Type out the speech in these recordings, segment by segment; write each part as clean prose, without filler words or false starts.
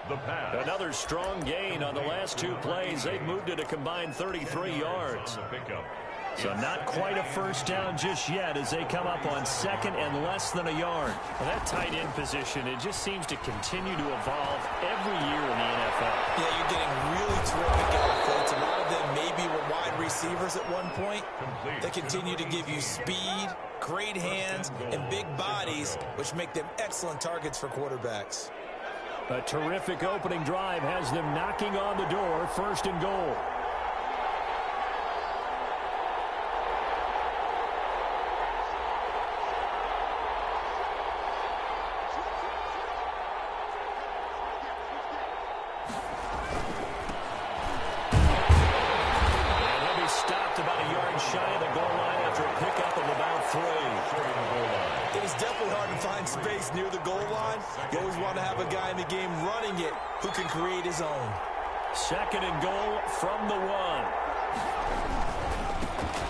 The pass. Another strong gain on the last two plays. They've moved it a combined 33 yards. So not quite a first down just yet as they come up on second and less than a yard. Well, that tight end position, it just seems to continue to evolve every year in the NFL. Yeah, you're getting really terrific athletes. A lot of them maybe were wide receivers at one point. They continue to give you speed, great hands, and big bodies, which make them excellent targets for quarterbacks. A terrific opening drive has them knocking on the door, first and goal. Near the goal line, you always want to have a guy in the game running it who can create his own. Second and goal from the one.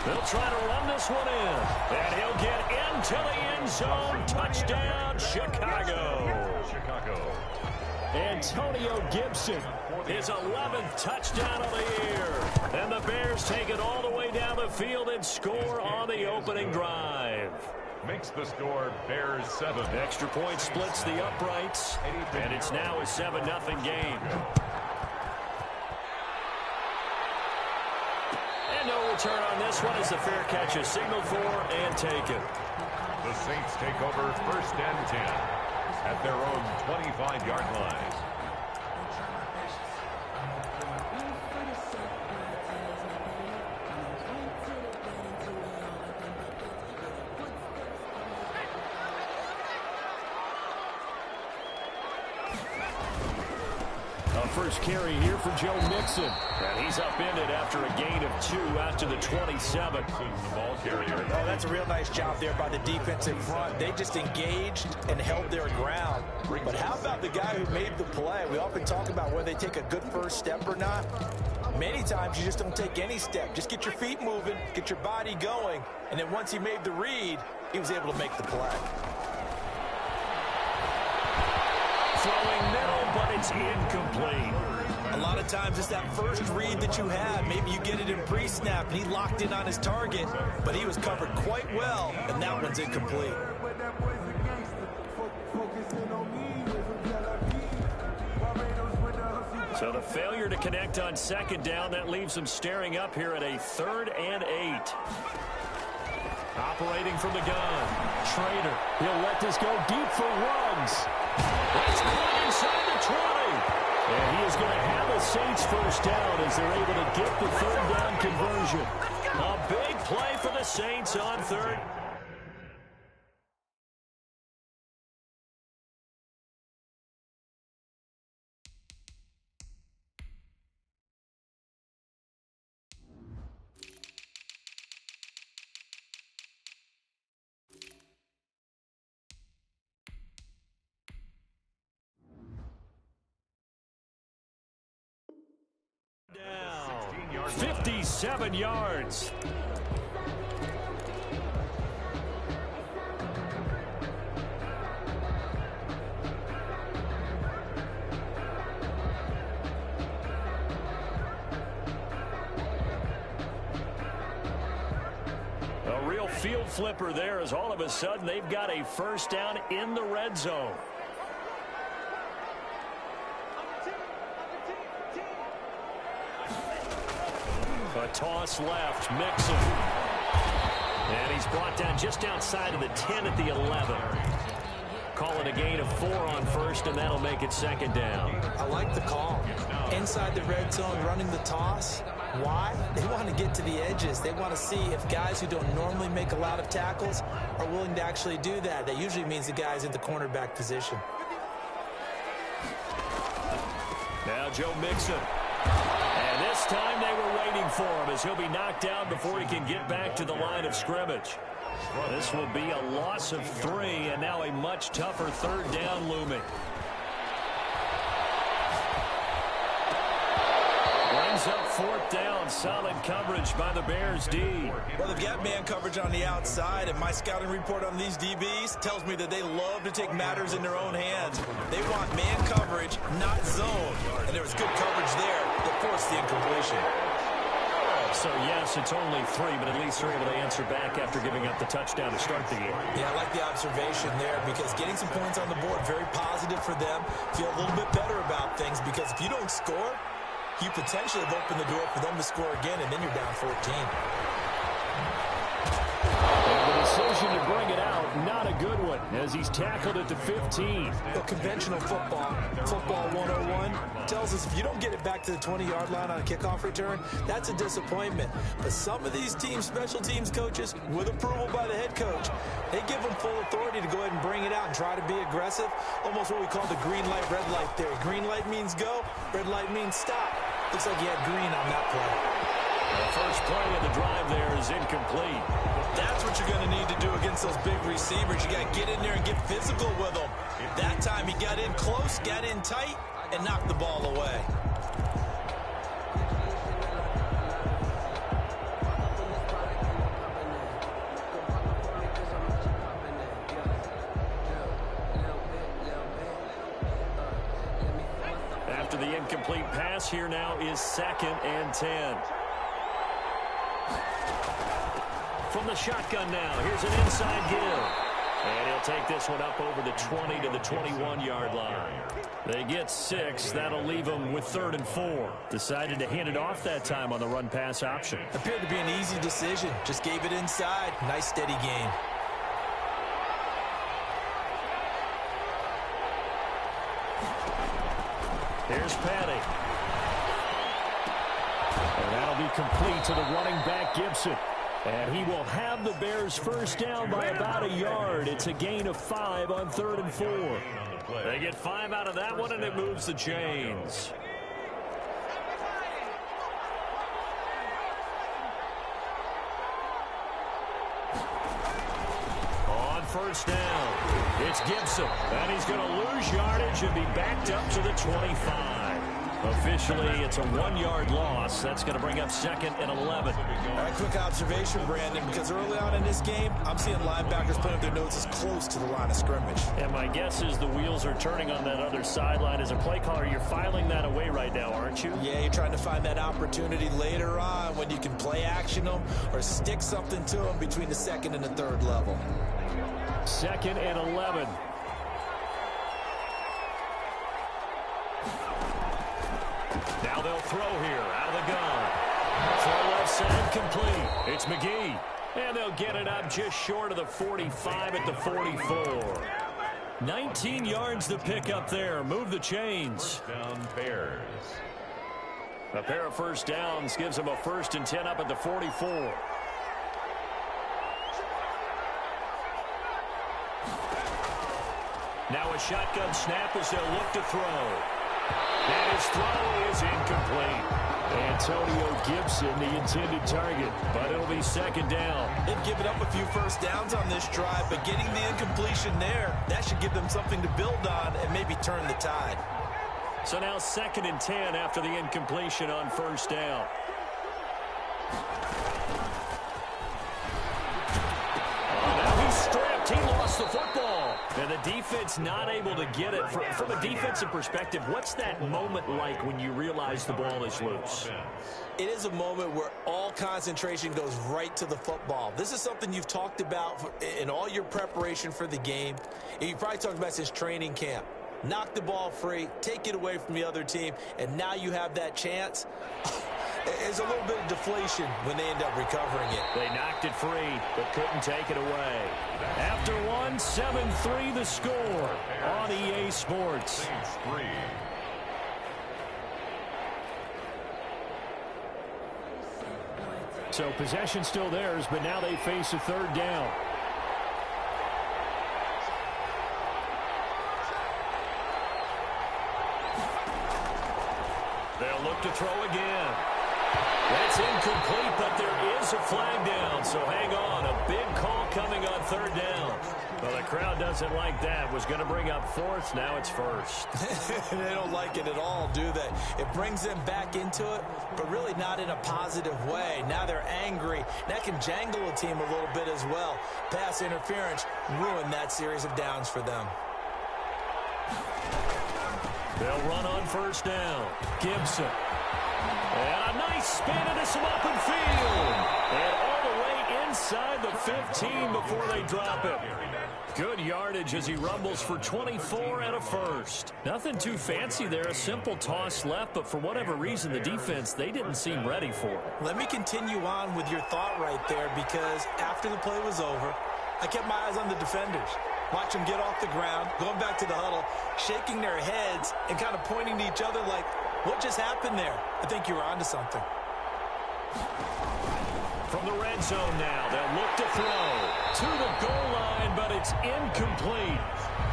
They'll try to run this one in. And he'll get into the end zone. Touchdown, Chicago. Antonio Gibson, his 11th touchdown of the year. And the Bears take it all the way down the field and score on the opening drive. Makes the score Bears 7. Extra point splits the uprights, and it's now a 7-0 game. And no return on this one as the fair catch is signaled for and taken. The Saints take over first and 10 at their own 25-yard line. First carry here for Joe Mixon. And he's upended after a gain of 2 out to the 27. The ball carrier. Oh, that's a real nice job there by the defensive front. They just engaged and held their ground. But how about the guy who made the play? We often talk about whether they take a good first step or not. Many times you just don't take any step. Just get your feet moving, get your body going, and then once he made the read, he was able to make the play. Throwing middle, but it's incomplete. A lot of times it's that first read that you have. Maybe you get it in pre-snap, and he locked in on his target, but he was covered quite well, and that one's incomplete. So the failure to connect on second down, that leaves them staring up here at a 3rd and 8. Operating from the gun. Schrader. He'll let this go deep for Ruggs. That's caught inside the 20. And he is going to have a Saints first down as they're able to get the 3rd down conversion. A big play for the Saints on 3rd. Down. 57 yards. A real field flipper there as all of a sudden they've got a first down in the red zone. A toss left, Mixon. And he's brought down just outside of the 10 at the 11. Call it a gain of 4 on first, and that'll make it second down. I like the call. Inside the red zone, running the toss. Why? They want to get to the edges. They want to see if guys who don't normally make a lot of tackles are willing to actually do that. That usually means the guy's in the cornerback position. Now Joe Mixon. And this time they were waiting for him as he'll be knocked down before he can get back to the line of scrimmage. This will be a loss of 3, and now a much tougher 3rd down looming. Brings up 4th down. Solid coverage by the Bears D. Well, they've got man coverage on the outside, and my scouting report on these DBs tells me that they love to take matters in their own hands. They want man coverage coverage, not zone. And there was good coverage there that forced the incompletion. So, yes, it's only 3, but at least they're able to answer back after giving up the touchdown to start the game. Yeah, I like the observation there because getting some points on the board, very positive for them. Feel a little bit better about things because if you don't score, you potentially have opened the door for them to score again, and then you're down 14. Decision to bring it out, not a good one, as he's tackled at the 15. Well, conventional football 101, tells us if you don't get it back to the 20-yard line on a kickoff return, that's a disappointment. But some of these special teams coaches, with approval by the head coach, they give them full authority to go ahead and bring it out and try to be aggressive, almost what we call the green light, red light theory. Green light means go, red light means stop. Looks like he had green on that play. The first play of the drive there is incomplete. That's what you're going to need to do against those big receivers. You got to get in there and get physical with them. That time he got in close, got in tight, and knocked the ball away. After the incomplete pass, here now is 2nd and 10. From the shotgun now, here's an inside give. And he'll take this one up over the 20 to the 21-yard line. They get 6. That'll leave them with 3rd and 4. Decided to hand it off that time on the run-pass option. Appeared to be an easy decision. Just gave it inside. Nice, steady gain. Here's Patty. And that'll be complete to the running back, Gibson. And he will have the Bears first down by about a yard. It's a gain of 5 on 3rd and 4. They get 5 out of that one, and it moves the chains. On first down, it's Gibson. And he's going to lose yardage and be backed up to the 25. Officially, it's a 1-yard loss. That's going to bring up 2nd and 11. All right, quick observation, Brandon, because early on in this game, I'm seeing linebackers putting up their noses close to the line of scrimmage. And my guess is the wheels are turning on that other sideline. As a play caller, you're filing that away right now, aren't you? Yeah, you're trying to find that opportunity later on when you can play action them or stick something to them between the 2nd and the 3rd level. 2nd and 11. Now they'll throw here out of the gun. Throw left side complete. It's McGee. And they'll get it up just short of the 45 at the 44. 19 yards to pick up there. Move the chains. First down Bears. A pair of first downs gives them a 1st and 10 up at the 44. Now a shotgun snap as they'll look to throw. And his throw is incomplete. Antonio Gibson, the intended target, but it'll be 2nd down. They've given up a few first downs on this drive, but getting the incompletion there, that should give them something to build on and maybe turn the tide. So now 2nd and 10 after the incompletion on first down. Oh, now he's stripped. He lost the football. And the defense not able to get it. From a defensive perspective, what's that moment like when you realize the ball is loose? It is a moment where all concentration goes right to the football. This is something you've talked about in all your preparation for the game. And you probably talked about since training camp. Knock the ball free, take it away from the other team, and now you have that chance. There's a little bit of deflation when they end up recovering it. They knocked it free, but couldn't take it away. After one, 7-3 the score on EA Sports. So possession still theirs, but now they face a 3rd down. They'll look to throw again. That's incomplete, but there is a flag down, so hang on. A big call coming on 3rd down. Well, the crowd doesn't like that. Was going to bring up 4th. Now it's 1st. They don't like it at all, do they? It brings them back into it, but really not in a positive way. Now they're angry. That can jangle a team a little bit as well. Pass interference ruined that series of downs for them. They'll run on first down. Gibson. And a nice spin into some open field. And all the way inside the 15 before they drop it. Good yardage as he rumbles for 24 and a first. Nothing too fancy there. A simple toss left, but for whatever reason, the defense, they didn't seem ready for it. Let me continue on with your thought right there, because after the play was over, I kept my eyes on the defenders. Watch them get off the ground, going back to the huddle, shaking their heads and kind of pointing to each other like, what just happened there? I think you were onto something. From the red zone now, they'll look to throw to the goal line, but it's incomplete.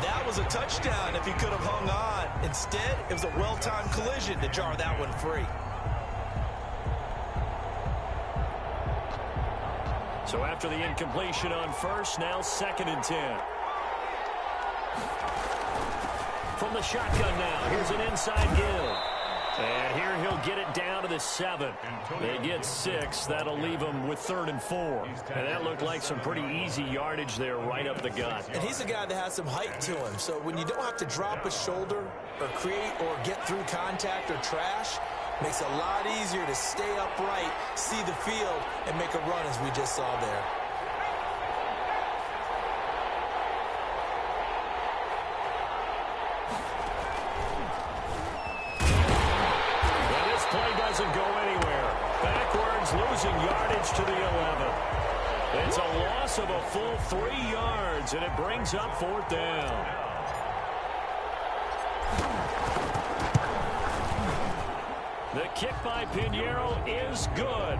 That was a touchdown if he could have hung on. Instead, it was a well-timed collision to jar that one free. So after the incompletion on first, now 2nd and 10. From the shotgun now, here's an inside give. And here he'll get it down to the 7. They get 6. That'll leave them with 3rd and 4. And that looked like some pretty easy yardage there right up the gut. And he's a guy that has some height to him. So when you don't have to drop a shoulder or create or get through contact or trash, makes it a lot easier to stay upright, see the field, and make a run as we just saw there. Doesn't go anywhere. Backwards, losing yardage to the 11. It's a loss of a full 3 yards, and it brings up 4th down. The kick by Pinheiro is good.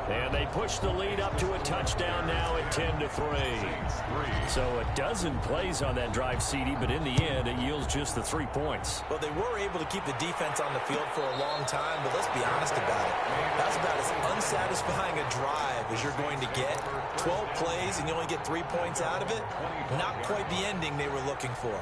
And they push the lead up to a touchdown now at 10-3. So a dozen plays on that drive, CD, but in the end, it yields just the 3 points. Well, they were able to keep the defense on the field for a long time, but let's be honest about it. That's about as unsatisfying a drive as you're going to get. 12 plays and you only get 3 points out of it. Not quite the ending they were looking for.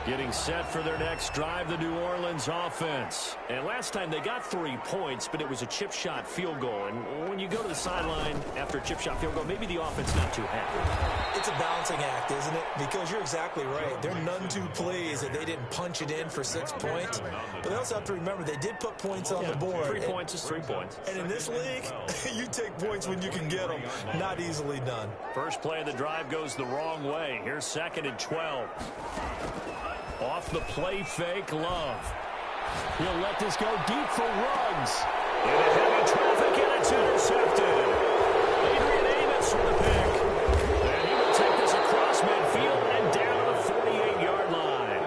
Getting set for their next drive, the New Orleans offense. And last time they got 3 points, but it was a chip shot field goal. And when you go to the sideline after a chip shot field goal, maybe the offense not too happy. It's a balancing act, isn't it? Because you're exactly right. There are none too plays that they didn't punch it in for 6 points. But they also have to remember they did put points on the board. 3 points is 3 points. And in this league, you take points when you can get them. Not easily done. First play of the drive goes the wrong way. Here's 2nd and 12. Off the play fake, Love. He'll let this go deep for Ruggs. Into heavy traffic, and it's intercepted. Adrian Amos with the pick. And he will take this across midfield and down to the 48-yard line.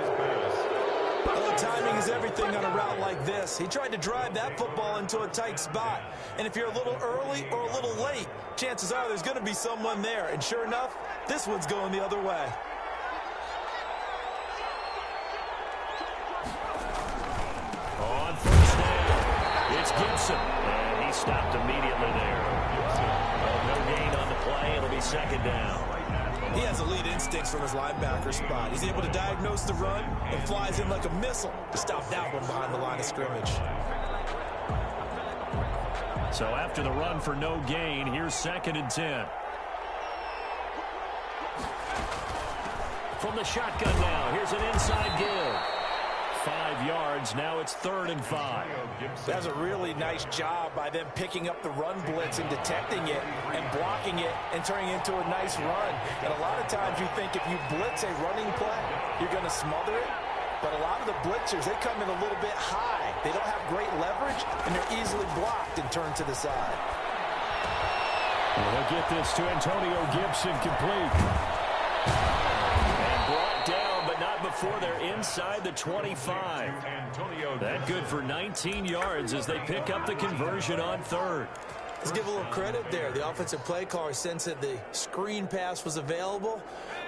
Well, the timing is everything on a route like this. He tried to drive that football into a tight spot. And if you're a little early or a little late, chances are there's going to be someone there. And sure enough, this one's going the other way. On first down, it's Gibson. And he stopped immediately there. No gain on the play. It'll be 2nd down. He has elite instincts from his linebacker spot. He's able to diagnose the run and flies in like a missile to stop that one behind the line of scrimmage. So after the run for no gain, here's 2nd and 10. From the shotgun now, here's an inside give. 5 yards, now it's 3rd and 5. That's a really nice job by them picking up the run blitz and detecting it and blocking it and turning it into a nice run. And a lot of times you think if you blitz a running play, you're going to smother it. But a lot of the blitzers, they come in a little bit high. They don't have great leverage, and they're easily blocked and turned to the side. Well, they'll get this to Antonio Gibson complete. Down, but not before they're inside the 25. That good for 19 yards as they pick up the conversion on 3rd. Let's give a little credit there. The offensive play caller sensed that the screen pass was available.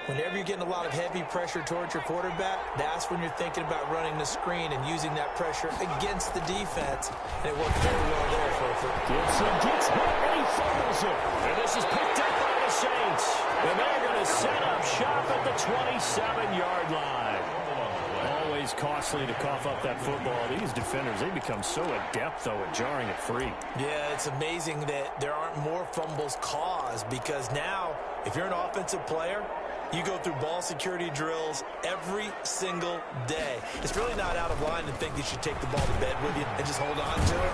Whenever you're getting a lot of heavy pressure towards your quarterback, that's when you're thinking about running the screen and using that pressure against the defense. And it worked very well there for Gibson gets hit and he fumbles it. And this is picked up by the Saints. And they're going to set up shop at the 27-yard line. Always costly to cough up that football. These defenders, they become so adept, though, at jarring it free. Yeah, it's amazing that there aren't more fumbles caused, because now, if you're an offensive player, You go through ball security drills every single day. It's really not out of line to think you should take the ball to bed with you and just hold on to it.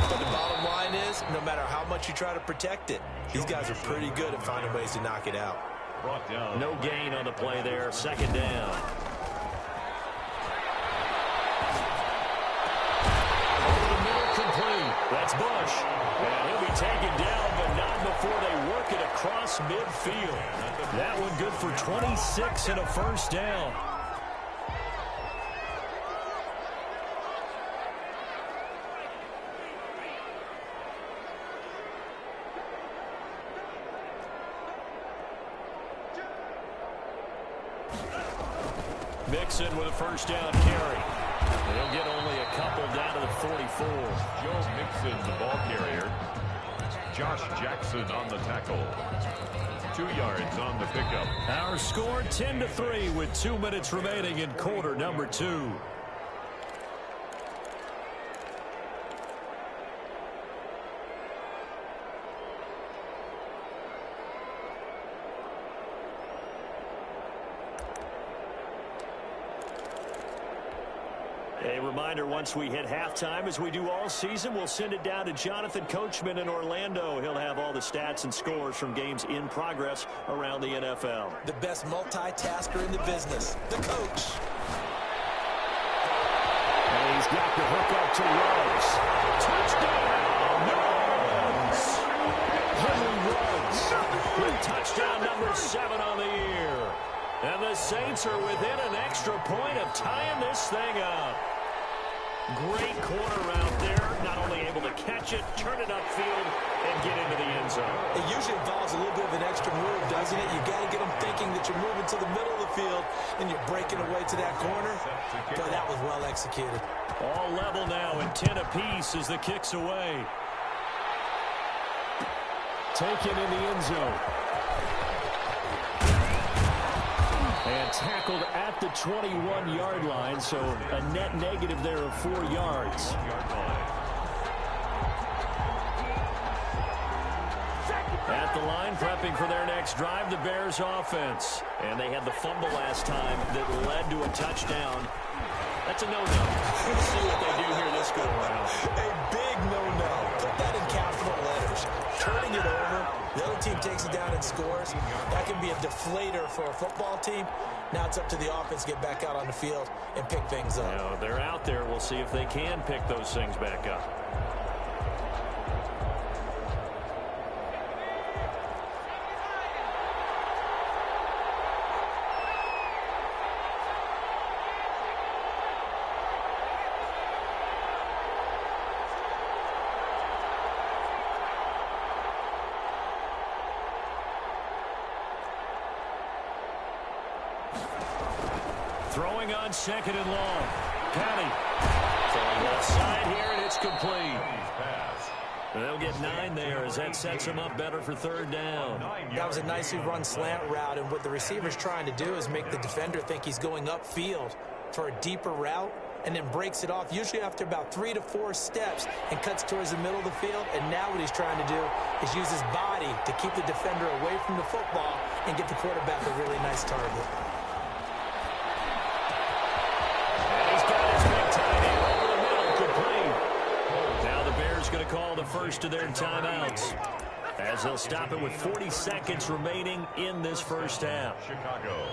But the bottom line is, no matter how much you try to protect it, these guys are pretty good at finding ways to knock it out. No gain on the play there. Second down. Over the middle, complete. That's Bush. And he'll be taken down, but not before they work it across midfield. That one good for 26 and a first down. Mixon with a first down carry. They'll get only a couple down to the 44. Joe Mixon, the ball carrier. Josh Jackson on the tackle. 2 yards on the pickup. Our score 10-3 with 2 minutes remaining in quarter number 2. A reminder, once we hit halftime, as we do all season, we'll send it down to Jonathan Coachman in Orlando. He'll have all the stats and scores from games in progress around the NFL. The best multitasker in the business, the coach. And he's got the hook up to Ruggs. Touchdown! Henry Ruggs with touchdown number 7 on the year. And the Saints are within an extra point of tying this thing up. Great corner out there. Not only able to catch it, turn it upfield, and get into the end zone. It usually involves a little bit of an extra move, doesn't it? You got to get them thinking that you're moving to the middle of the field and you're breaking away to that corner. But that was well executed. All level now and 10 apiece as the kick's away. Taken in the end zone. And tackled at the 21-yard line, so a net negative there of 4 yards. At the line, prepping for their next drive, the Bears offense. And they had the fumble last time that led to a touchdown. That's a no-no. Let's see what they do here this go-around. A big no-no. Put that in capital letters. Turning it over. The other team takes it down and scores. That can be a deflator for a football team. Now it's up to the offense to get back out on the field and pick things up. Now, they're out there. We'll see if they can pick those things back up. Throwing on second and long. Patty. Throwing left side here, and it's complete. They'll get 9 there as that sets them up better for third down. That was a nicely run slant route, and what the receiver's trying to do is make the defender think he's going upfield for a deeper route, and then breaks it off, usually after about 3 to 4 steps, and cuts towards the middle of the field. And now what he's trying to do is use his body to keep the defender away from the football and get the quarterback a really nice target. Going to call the first of their timeouts as they'll stop it with 40 seconds remaining in this first half. Chicago.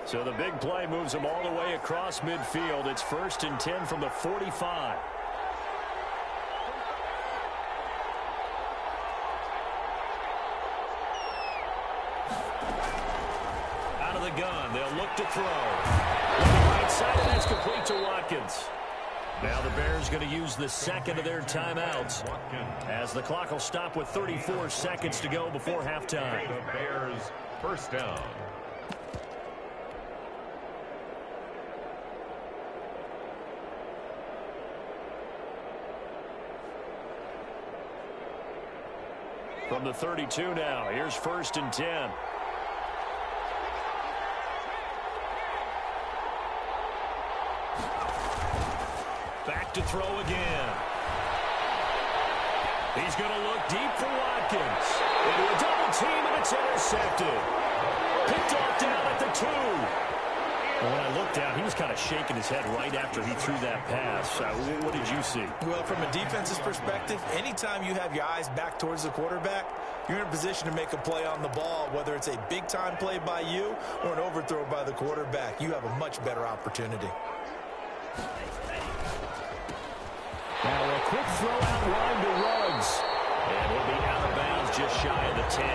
So the big play moves them all the way across midfield. It's 1st and 10 from the 45. Gun. They'll look to throw. Looking right side, and that's complete to Watkins. Now the Bears going to use the second of their timeouts as the clock will stop with 34 seconds to go before halftime. The Bears first down. From the 32 now, here's 1st and 10. Back to throw again. He's going to look deep for Watkins. Into a double team, and it's intercepted. Picked off down at the 2. Well, when I looked down, he was kind of shaking his head right after he threw that pass. What did you see? Well, from a defense's perspective, anytime you have your eyes back towards the quarterback, you're in a position to make a play on the ball, whether it's a big-time play by you or an overthrow by the quarterback. You have a much better opportunity. Now a quick throw out line to Ruggs. And he'll be out of bounds just shy of the 10.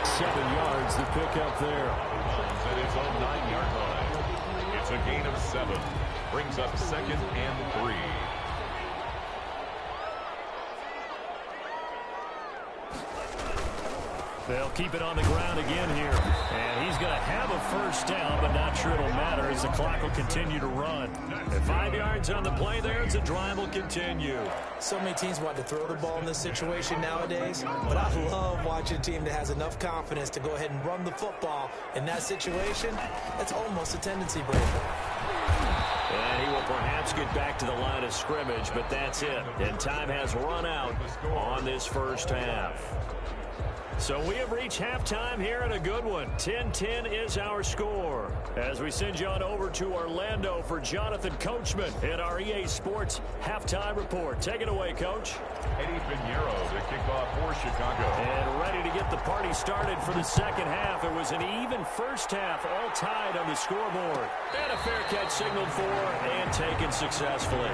7 yards to pick up there. At his own 9-yard line. It's a gain of 7. Brings up 2nd and 3. They'll keep it on the ground again here. And he's going to have a first down, but not sure it'll matter as the clock will continue to run. At 5 yards on the play there, as the drive will continue. So many teams want to throw the ball in this situation nowadays, but I love watching a team that has enough confidence to go ahead and run the football. In that situation, that's almost a tendency breaker. And he will perhaps get back to the line of scrimmage, but that's it. And time has run out on this first half. So we have reached halftime here in a good one. 10-10 is our score. As we send you on over to Orlando for Jonathan Coachman in our EA Sports Halftime Report. Take it away, Coach. Eddie Pinheiro to kick off for Chicago. And ready to get the party started for the second half. It was an even first half, all tied on the scoreboard. And a fair catch signaled for and taken successfully.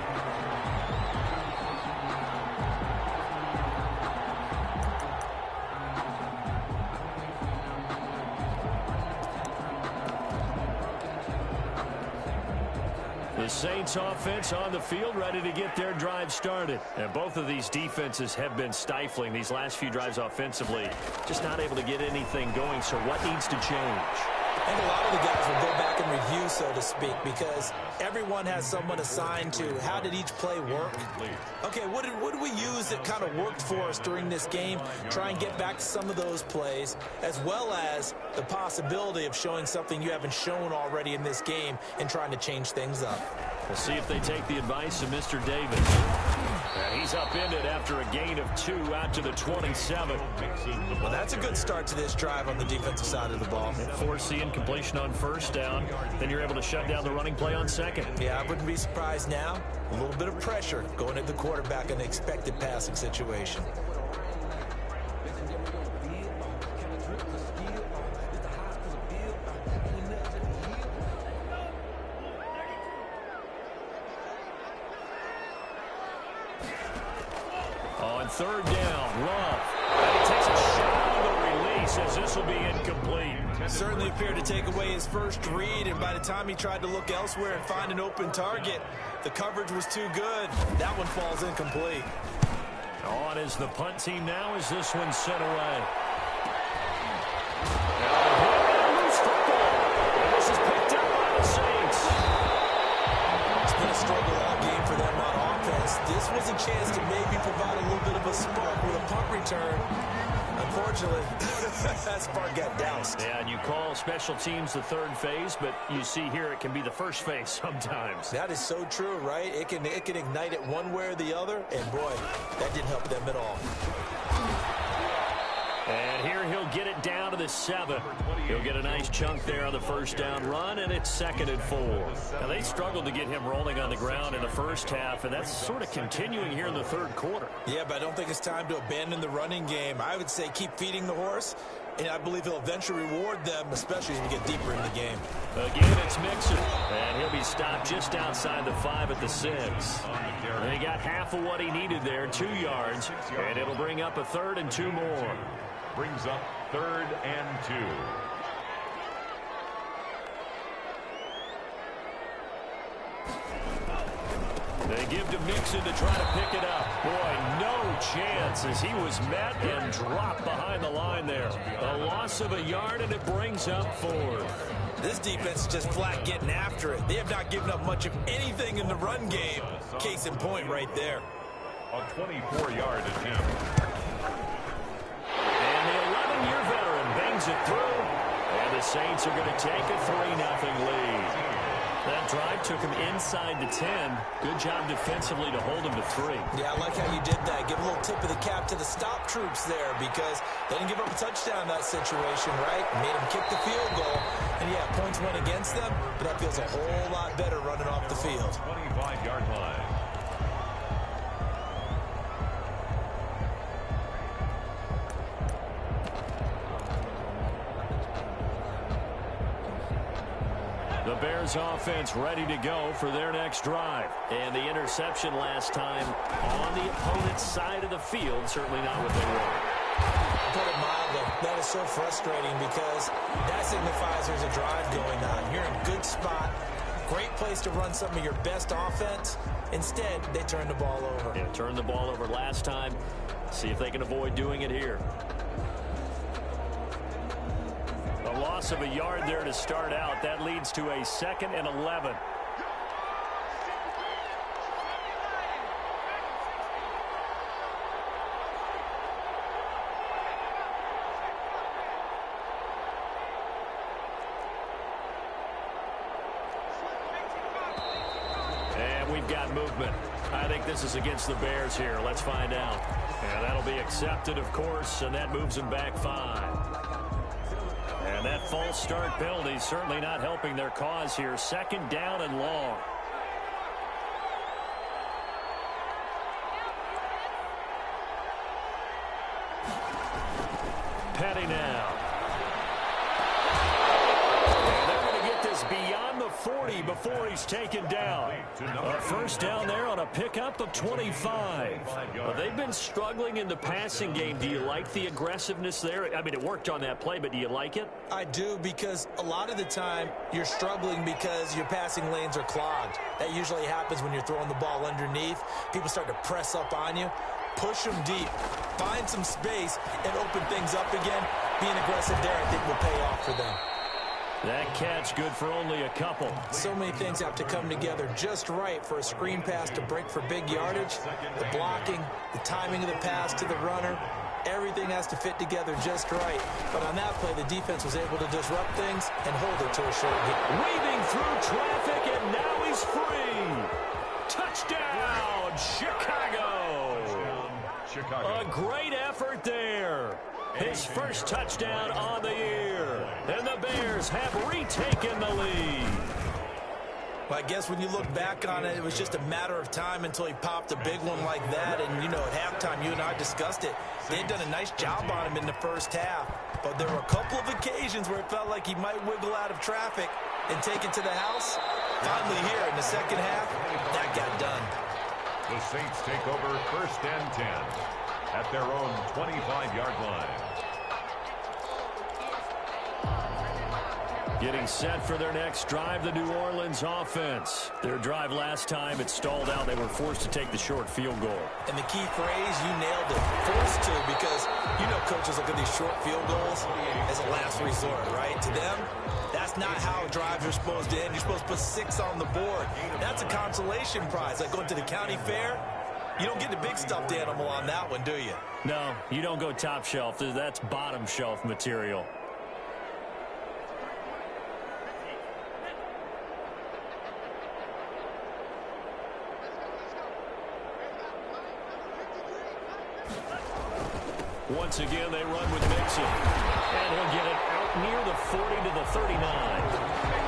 The Saints offense on the field, ready to get their drive started. And both of these defenses have been stifling these last few drives offensively. Just not able to get anything going, so what needs to change? I think a lot of the guys will go back and review, so to speak, because everyone has someone assigned to how did each play work. Okay, what did we use that kind of worked for us during this game? Try and get back to some of those plays, as well as the possibility of showing something you haven't shown already in this game and trying to change things up. We'll see if they take the advice of Mr. Davis. He's upended after a gain of 2 out to the 27. Well, that's a good start to this drive on the defensive side of the ball. Forcing incompletion on first down. Then you're able to shut down the running play on second. Yeah, I wouldn't be surprised now. A little bit of pressure going at the quarterback in an expected passing situation. On third down, Love. And he takes a shot on the release as this will be incomplete. Certainly appeared to take away his first read, and by the time he tried to look elsewhere and find an open target, the coverage was too good. That one falls incomplete. On is the punt team now as this one's sent away. Loose football. And this is picked up by the Saints. It's been a struggle all game for them on offense. This was a chance to maybe provide a little bit of a spark with a punt return. Unfortunately, that spark got doused. Yeah, and you call special teams the third phase, but you see here it can be the first phase sometimes. That is so true, right? It can ignite it one way or the other, and boy, that didn't help them at all. And here he'll get it down to the 7. He'll get a nice chunk there on the first down run, and it's 2nd and 4. Now, they struggled to get him rolling on the ground in the first half, and that's sort of continuing here in the third quarter. Yeah, but I don't think it's time to abandon the running game. I would say keep feeding the horse, and I believe he'll eventually reward them, especially as we get deeper in the game. Again, it's Mixon, and he'll be stopped just outside the 5 at the 6. And he got half of what he needed there, 2 yards, and it'll bring up a 3rd and 2 more. Brings up 3rd and 2. They give to Mixon to try to pick it up. Boy, no chance as he was met and dropped behind the line there. A loss of a yard, and it brings up 4th. This defense is just flat getting after it. They have not given up much of anything in the run game. Case in point right there. A 24-yard attempt. And the 11-year veteran bangs it through. And the Saints are going to take a 3-0 lead. That drive took him inside the 10. Good job defensively to hold him to 3. Yeah, I like how you did that. Give a little tip of the cap to the stop troops there because they didn't give up a touchdown in that situation, right? Made them kick the field goal. And, yeah, points went against them, but that feels a whole lot better running off the field. 25-yard line. The Bears offense ready to go for their next drive. And the interception last time on the opponent's side of the field, certainly not what they wanted. Put it mildly, that is so frustrating because that signifies there's a drive going on. You're in a good spot, great place to run some of your best offense. Instead, they turn the ball over. Yeah, turned the ball over last time. See if they can avoid doing it here. A loss of a yard there to start out. That leads to a 2nd and 11. And we've got movement. I think this is against the Bears here. Let's find out. And that'll be accepted, of course, and that moves them back 5. And that false start penalty certainly not helping their cause here. 2nd down and long. Petty now. And they're going to get this beyond the 40 before he's taken down. A 1st down there on a pickup of 25. Well, they've been struggling in the passing game. Do you like the aggressiveness there? I mean, it worked on that play, but do you like it? I do, because a lot of the time you're struggling because your passing lanes are clogged. That usually happens when you're throwing the ball underneath. People start to press up on you. Push them deep. Find some space and open things up again. Being aggressive there, I think, will pay off for them. That catch good for only a couple. So many things have to come together just right for a screen pass to break for big yardage. The blocking, the timing of the pass to the runner, everything has to fit together just right. But on that play, the defense was able to disrupt things and hold it to a short game. Weaving through traffic, and now he's free. Touchdown, Chicago. A great effort there. His first touchdown on the year. And the Bears have retaken the lead. Well, I guess when you look back on it, it was just a matter of time until he popped a big one like that. And, you know, at halftime, you and I discussed it. They had done a nice job on him in the first half. But there were a couple of occasions where it felt like he might wiggle out of traffic and take it to the house. Finally here in the second half, that got done. The Saints take over 1st and 10 at their own 25-yard line. Getting set for their next drive, the New Orleans offense. Their drive last time, it stalled out. They were forced to take the short field goal. And the key phrase, you nailed it. Forced to, because, you know, coaches look at these short field goals as a last resort, right? To them, that's not how drives are supposed to end. You're supposed to put 6 on the board. That's a consolation prize. Like going to the county fair, you don't get the big stuffed animal on that one, do you? No, you don't go top shelf. That's bottom shelf material. Once again, they run with Mixon. And he'll get it out near the 40 to the 39.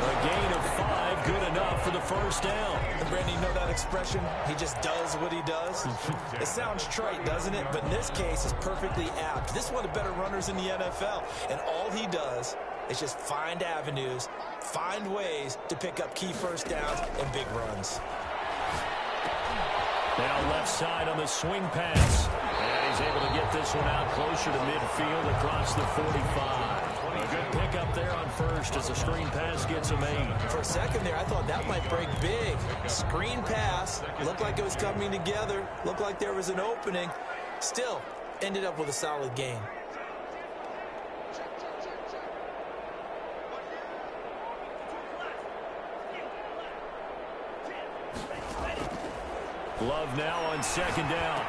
A gain of 5, good enough for the first down. And Brandon, you know that expression? He just does what he does. It sounds trite, doesn't it? But in this case, it's perfectly apt. This is one of the better runners in the NFL. And all he does is just find avenues, find ways to pick up key first downs and big runs. Now left side on the swing pass. And he's able to get this one out closer to midfield across the 45. A good pickup there on first as the screen pass gets him 8. For a second there, I thought that might break big. Screen pass. Looked like it was coming together. Looked like there was an opening. Still, ended up with a solid gain. Love now on 2nd down.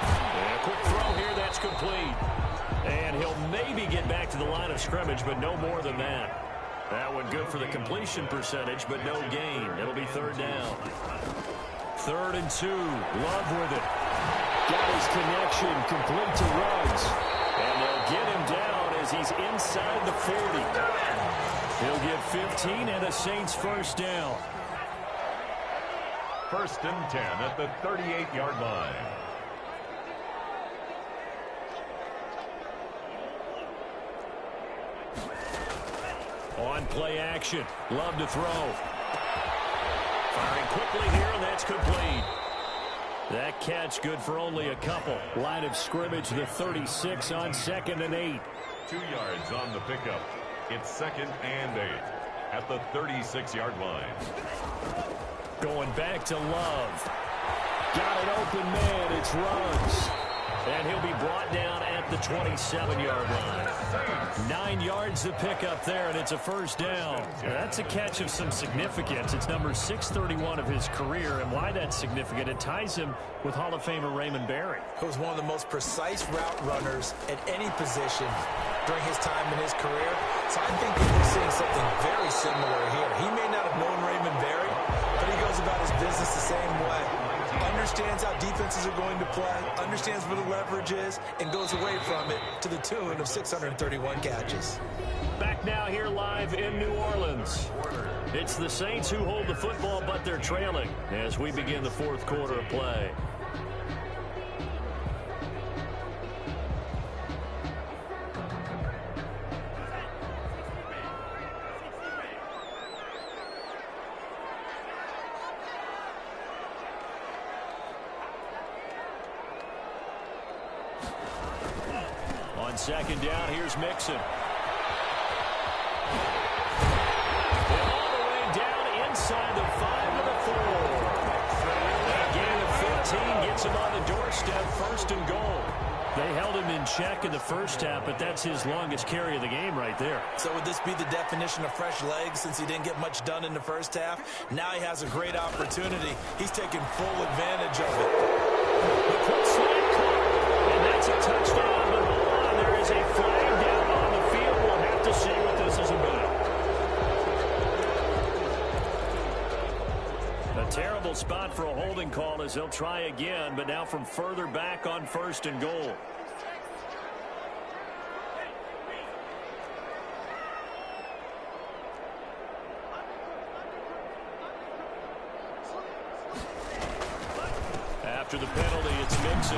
And a quick throw here, that's complete. And he'll maybe get back to the line of scrimmage, but no more than that. That one good for the completion percentage, but no gain. It'll be third down. 3rd and 2. Love with it. Got his connection complete to Ruggs. And they'll get him down as he's inside the 40. He'll get 15 and a Saints first down. 1st and 10 at the 38-yard line. On play action. Love to throw. Firing quickly here, and that's complete. That catch good for only a couple. Line of scrimmage, the 36 on 2nd and 8. 2 yards on the pickup. It's 2nd and 8 at the 36-yard line. Going back to Love. Got an open man. It's Ruggs. And he'll be brought down at the 27-yard line. 9 yards to pick up there, and it's a first down. That's a catch of some significance. It's number 631 of his career, and why that's significant, it ties him with Hall of Famer Raymond Berry. He was one of the most precise route runners at any position during his time in his career. So I think that we're seeing something very similar here. He may not have known Raymond Berry, but he goes about his business the same way. Understands how defenses are going to play, understands where the leverage is, and goes away from it to the tune of 631 catches. Back now here live in New Orleans. It's the Saints who hold the football, but they're trailing as we begin the 4th quarter of play. On 2nd down, here's Mixon. All the way down inside the 5 to the 4. That gain of 15 gets him on the doorstep, 1st and goal. They held him in check in the first half, but that's his longest carry of the game right there. So would this be the definition of fresh legs since he didn't get much done in the first half? Now he has a great opportunity. He's taking full advantage of it. The quick slant caught, and that's a touchdown. But hold on, there is a flag down on the field. We'll have to see what this is about. A terrible spot for a holding call as they'll try again, but now from further back on 1st and goal. After the penalty, it's Mixon.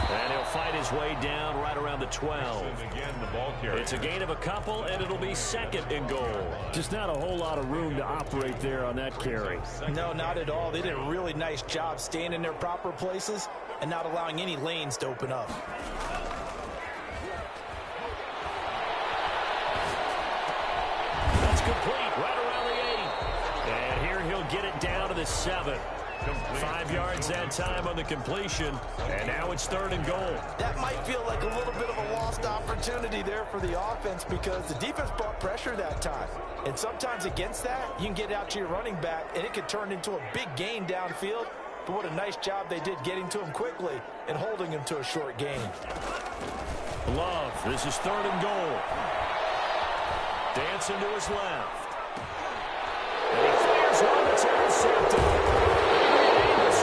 And he'll fight his way down right around the 12. Again, the ball carrier. It's a gain of a couple, and it'll be 2nd and goal. Just not a whole lot of room to operate there on that carry. No, not at all. They did a really nice job staying in their proper places and not allowing any lanes to open up. That's complete right around the 8. And here he'll get it down to the 7. 5 yards that time on the completion, and now it's 3rd and goal. That might feel like a little bit of a lost opportunity there for the offense because the defense brought pressure that time. And sometimes against that, you can get out to your running back, and it could turn into a big gain downfield. But what a nice job they did getting to him quickly and holding him to a short gain. Love, this is 3rd and goal. Dancing to his left. And he fires one that's intercepted.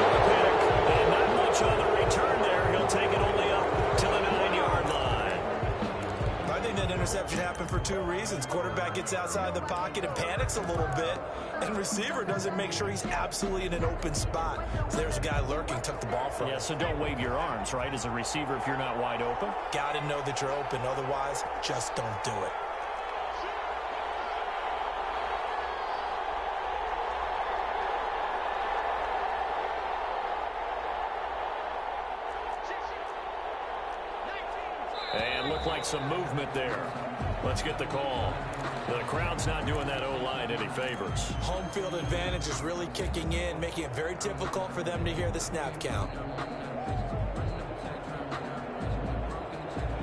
And not much on the return there. He'll take it only up to the 9-yard line. I think that interception happened for 2 reasons. Quarterback gets outside the pocket and panics a little bit, and receiver doesn't make sure he's absolutely in an open spot. So there's a guy lurking, took the ball from him. Yeah, so don't wave your arms, right, as a receiver if you're not wide open. Got to know that you're open. Otherwise, just don't do it. And looked like some movement there. Let's get the call. The crowd's not doing that O-line any favors. Home field advantage is really kicking in, making it very difficult for them to hear the snap count.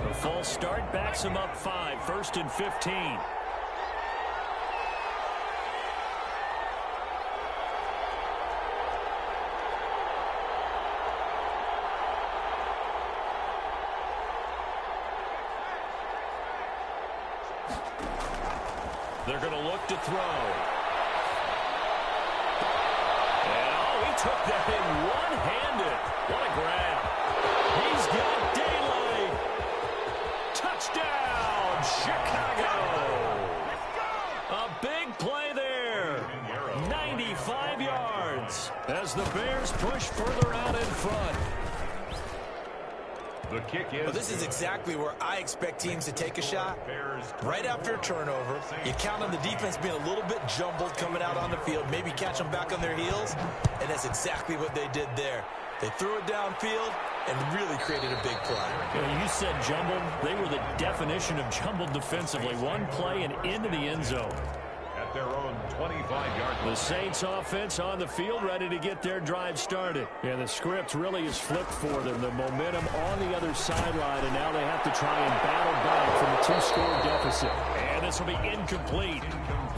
The false start backs him up 5, 1st and 15. They're going to look to throw. And, oh, he took that in one-handed. What a grab. He's got daylight. Touchdown, Chicago. A big play there. 95 yards as the Bears push further out in front. The kick is... Well, this is exactly where I expect teams to take a shot. Right after a turnover, you count on the defense being a little bit jumbled coming out on the field, maybe catch them back on their heels, and that's exactly what they did there. They threw it downfield and really created a big play. Well, you said jumbled. They were the definition of jumbled defensively. One play and into the end zone. At their own 25-yard line. The Saints offense on the field, ready to get their drive started. And the script really is flipped for them. The momentum on the other sideline, and now they have to try and battle back from a two-score deficit. And this will be incomplete.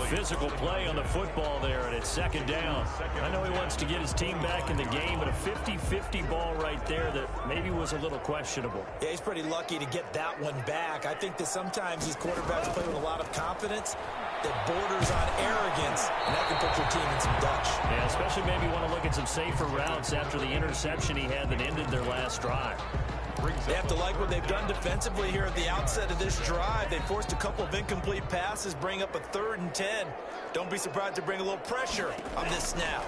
Physical play on the football there, and it's second down. I know he wants to get his team back in the game, but a 50-50 ball right there that maybe was a little questionable. Yeah, he's pretty lucky to get that one back. I think that sometimes these quarterbacks play with a lot of confidence that borders on arrogance, and that can put your team in some dutch. Yeah, especially maybe want to look at some safer routes after the interception he had that ended their last drive. They have to like what they've done defensively here at the outset of this drive. They forced a couple of incomplete passes, bring up a 3rd and 10. Don't be surprised to bring a little pressure on this snap.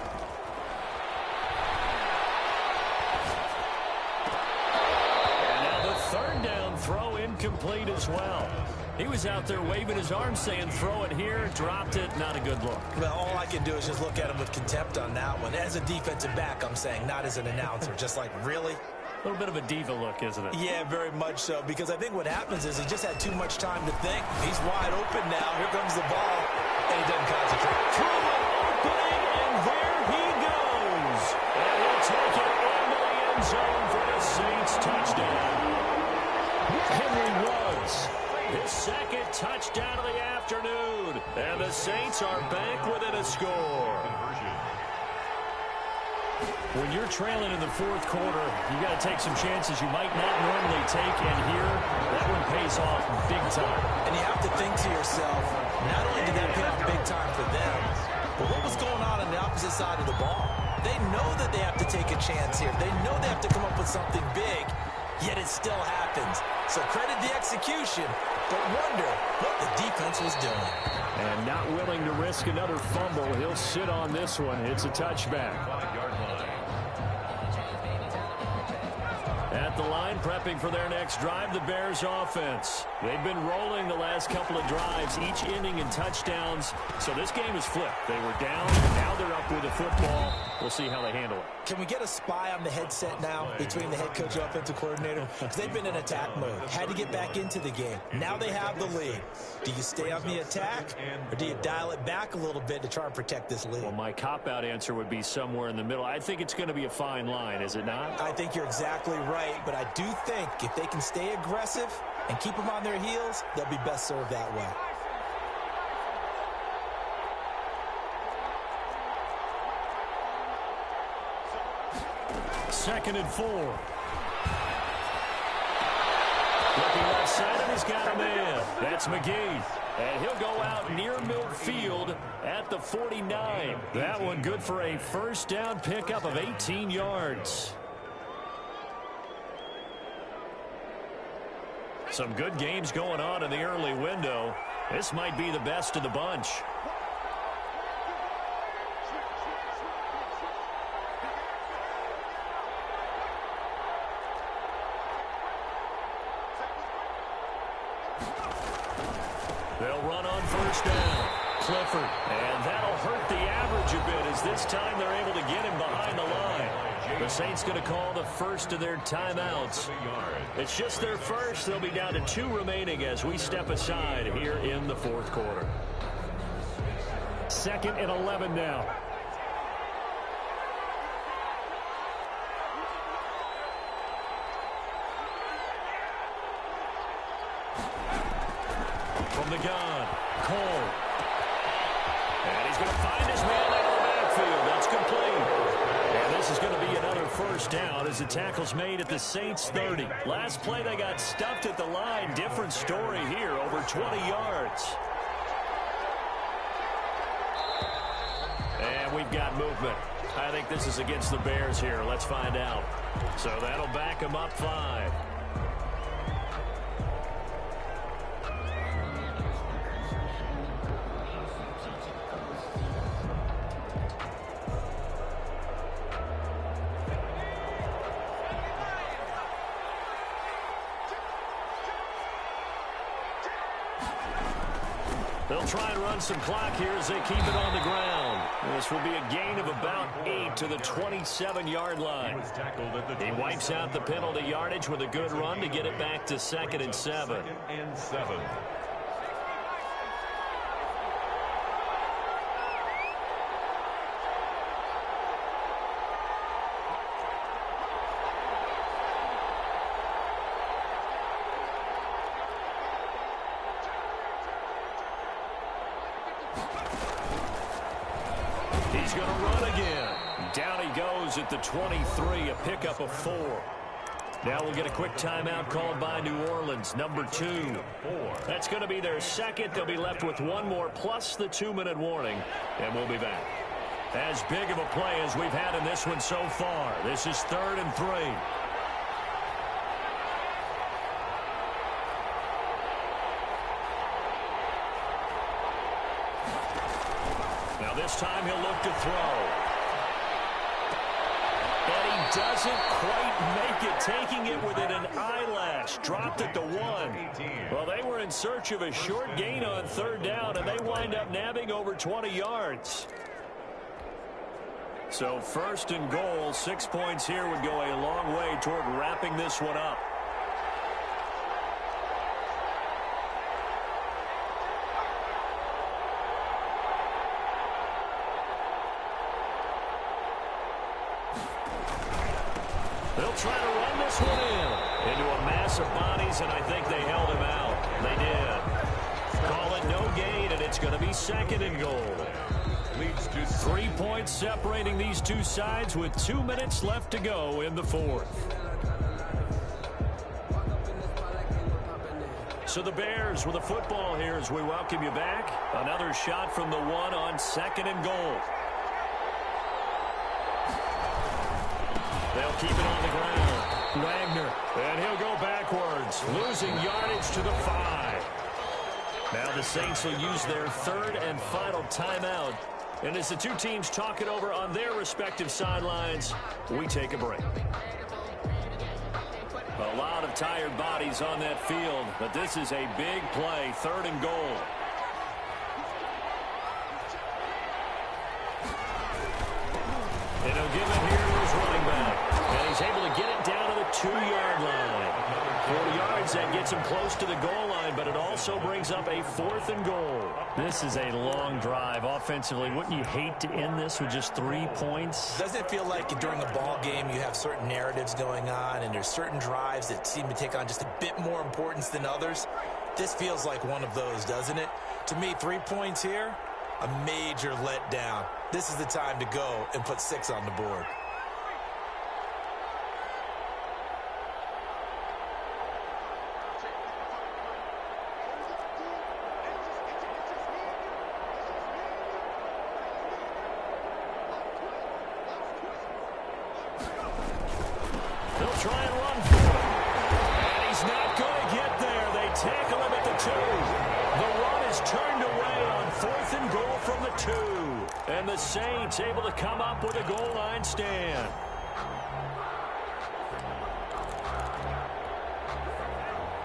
And now the 3rd down throw incomplete as well. He was out there waving his arms saying throw it here, dropped it, not a good look. Well, all I can do is just look at him with contempt on that one. As a defensive back, I'm saying, not as an announcer. Just like, really? A little bit of a diva look, isn't it? Yeah, very much so, because I think what happens is he just had too much time to think. He's wide open now. Here comes the ball, and he doesn't concentrate. Through an opening, and there he goes. And he'll take it into the end zone for the Saints touchdown. Henry Ruggs, his 2nd touchdown of the afternoon. And the Saints are back within a score. When you're trailing in the 4th quarter, you got to take some chances you might not normally take, and here, that one pays off big time. And you have to think to yourself, not only did that pay off big time for them, but what was going on the opposite side of the ball? They know that they have to take a chance here. They know they have to come up with something big, yet it still happens. So credit the execution, but wonder what the defense was doing. And not willing to risk another fumble, he'll sit on this one. It's a touchback. At the line, prepping for their next drive, the Bears offense. They've been rolling the last couple of drives, each ending in touchdowns. So this game is flipped. They were down, and now they're up with the football. We'll see how they handle it. Can we get a spy on the headset now between the head coach and offensive coordinator? Because they've been in attack mode. Had to get back into the game. Now they have the lead. Do you stay on the attack, or do you dial it back a little bit to try and protect this lead? Well, my cop-out answer would be somewhere in the middle. I think it's going to be a fine line, is it not? I think you're exactly right, but I do think if they can stay aggressive and keep them on their heels, they'll be best served that way. Second and 4. Looking left side, and he's got a man. That's McGee. And he'll go out near midfield at the 49. That one good for a 1st down pickup of 18 yards. Some good games going on in the early window. This might be the best of the bunch. They'll run on 1st down. Clifford. And that'll hurt the average a bit as this time they're able to get him behind the line. The Saints going to call the first of their timeouts. It's just their first. They'll be down to 2 remaining as we step aside here in the 4th quarter. 2nd and 11 now. From the gun, Cole. And he's going to find his man out of the backfield. That's complete. And this is going to be another 1st down as the tackle's made at the Saints 30. Last play, they got stuffed at the line. Different story here, over 20 yards. And we've got movement. I think this is against the Bears here. Let's find out. So that'll back them up 5. They'll try and run some clock here as they keep it on the ground. This will be a gain of about 8 to the 27-yard line. He wipes out the penalty yardage with a good run to get it back to 2nd and 7. 2nd and 7. He's going to run again. Down he goes at the 23, a pickup of 4. Now we'll get a quick timeout called by New Orleans, number 2. That's going to be their second. They'll be left with one more plus the 2-minute warning, and we'll be back. As big of a play as we've had in this one so far. This is 3rd and 3. Now this time he'll look to throw. And he doesn't quite make it, taking it within an eyelash. Dropped at the 1. Well, they were in search of a short gain on 3rd down, and they wind up nabbing over 20 yards. So 1st and goal, 6 points here would go a long way toward wrapping this one up. They'll try to run this one into a mass of bodies, and I think they held him out. They did. Call it no gain, and it's going to be 2nd and goal. 3 points separating these two sides with 2 minutes left to go in the 4th. So the Bears with a football here as we welcome you back. Another shot from the 1 on 2nd and goal. They'll keep it on the ground. Wagner, and he'll go backwards, losing yardage to the 5. Now the Saints will use their 3rd and final timeout. And as the two teams talk it over on their respective sidelines, we take a break. A lot of tired bodies on that field, but this is a big play, 3rd and goal. And he'll give it here to his running back. And he's able to get it down to the 2-yard line. 40 yards, that gets him close to the goal line, but it also brings up a 4th and goal. This is a long drive offensively. Wouldn't you hate to end this with just 3 points? Doesn't it feel like during a ball game you have certain narratives going on and there's certain drives that seem to take on just a bit more importance than others? This feels like one of those, doesn't it? To me, 3 points here, a major letdown. This is the time to go and put 6 on the board. They'll try and run for it. And he's not going to get there. They tackle him at the 2. The run is turned away on 4th and goal from the 2. And the Saints able to come up with a goal line stand.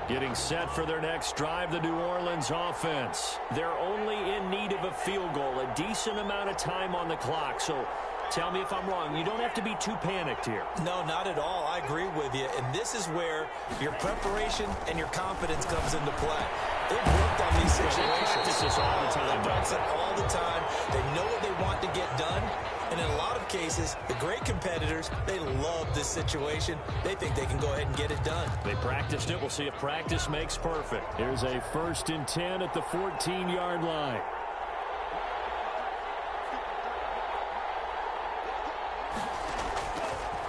Getting set for their next drive, the New Orleans offense. They're only in need of a field goal, a decent amount of time on the clock. So tell me if I'm wrong. You don't have to be too panicked here. No, not at all. I agree with you. And this is where your preparation and your confidence comes into play. They've worked on these situations. They practice this all the time. They practice it all the time. They know what they want to get done. And in a lot of cases, the great competitors, they love this situation. They think they can go ahead and get it done. They practiced it. We'll see if practice makes perfect. Here's a 1st and 10 at the 14-yard line.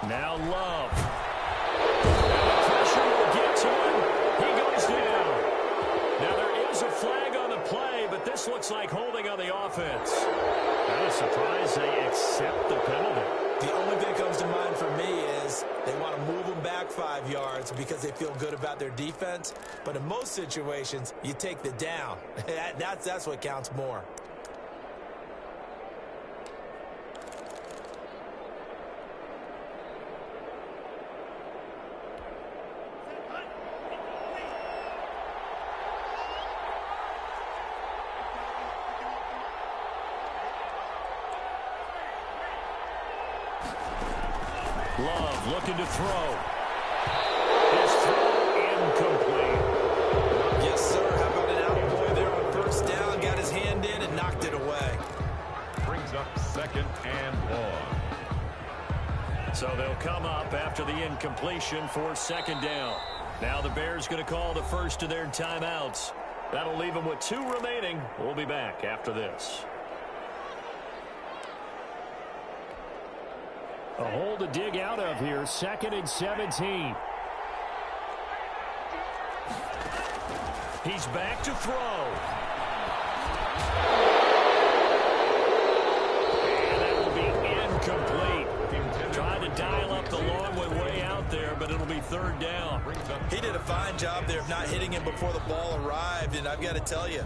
Now Love. And the pressure will get to him. He goes down. Now there is a flag on the play, but but this looks like holding on the offense. Kind of surprised they accept the penalty. The only thing that comes to mind for me is they want to move them back 5 yards because they feel good about their defense. But in most situations, you take the down. That's what counts more. Love looking to throw. His throw incomplete. Yes, sir. How about an out boy there on first down? Got his hand in and knocked it away. Brings up 2nd and long. So they'll come up after the incompletion for 2nd down. Now the Bears going to call the first of their timeouts. That'll leave them with 2 remaining. We'll be back after this. A hole to dig out of here. 2nd and 17. He's back to throw. And that will be incomplete. Trying to dial up the long way out there, but it'll be 3rd down. He did a fine job there of not hitting him before the ball arrived, and I've got to tell you,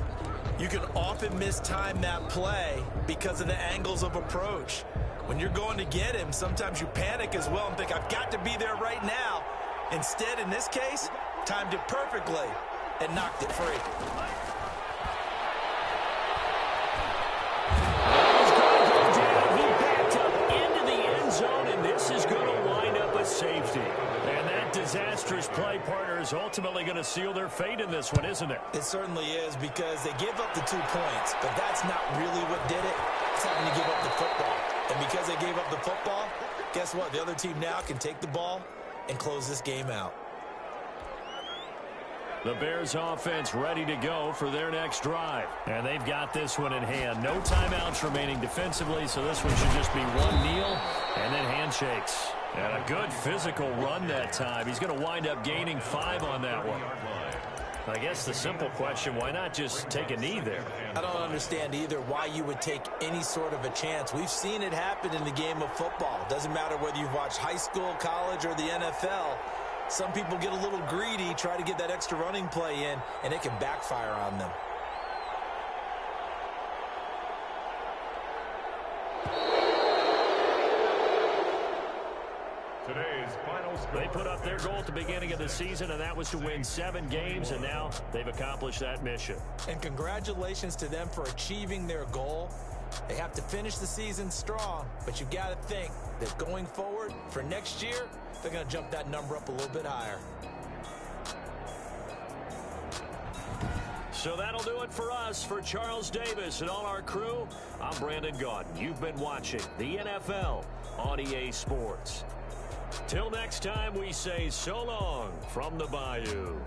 you can often mistime that play because of the angles of approach. When you're going to get him, sometimes you panic as well and think, I've got to be there right now. Instead, in this case, timed it perfectly and knocked it free. He's going to go down. He backed up into the end zone, and this is going to wind up a safety. And that disastrous play, partner, is ultimately going to seal their fate in this one, isn't it? It certainly is, because they gave up the 2 points, but that's not really what did it. It's having to give up the football. And because they gave up the football, guess what? The other team now can take the ball and close this game out. The Bears offense ready to go for their next drive. And they've got this one in hand. No timeouts remaining defensively, so this one should just be one kneel and then handshakes. And a good physical run that time. He's going to wind up gaining 5 on that one. I guess the simple question, why not just take a knee there? I don't understand either why you would take any sort of a chance. We've seen it happen in the game of football. Doesn't matter whether you've watched high school, college, or the NFL. Some people get a little greedy, try to get that extra running play in, and it can backfire on them. Today's final score. They put up their goal at the beginning of the season, and that was to win 7 games, and now they've accomplished that mission. And congratulations to them for achieving their goal. They have to finish the season strong, but you got to think that going forward for next year, they're going to jump that number up a little bit higher. So that'll do it for us. For Charles Davis and all our crew, I'm Brandon Gaudin. You've been watching the NFL on EA Sports. Till next time, we say so long from the Bayou.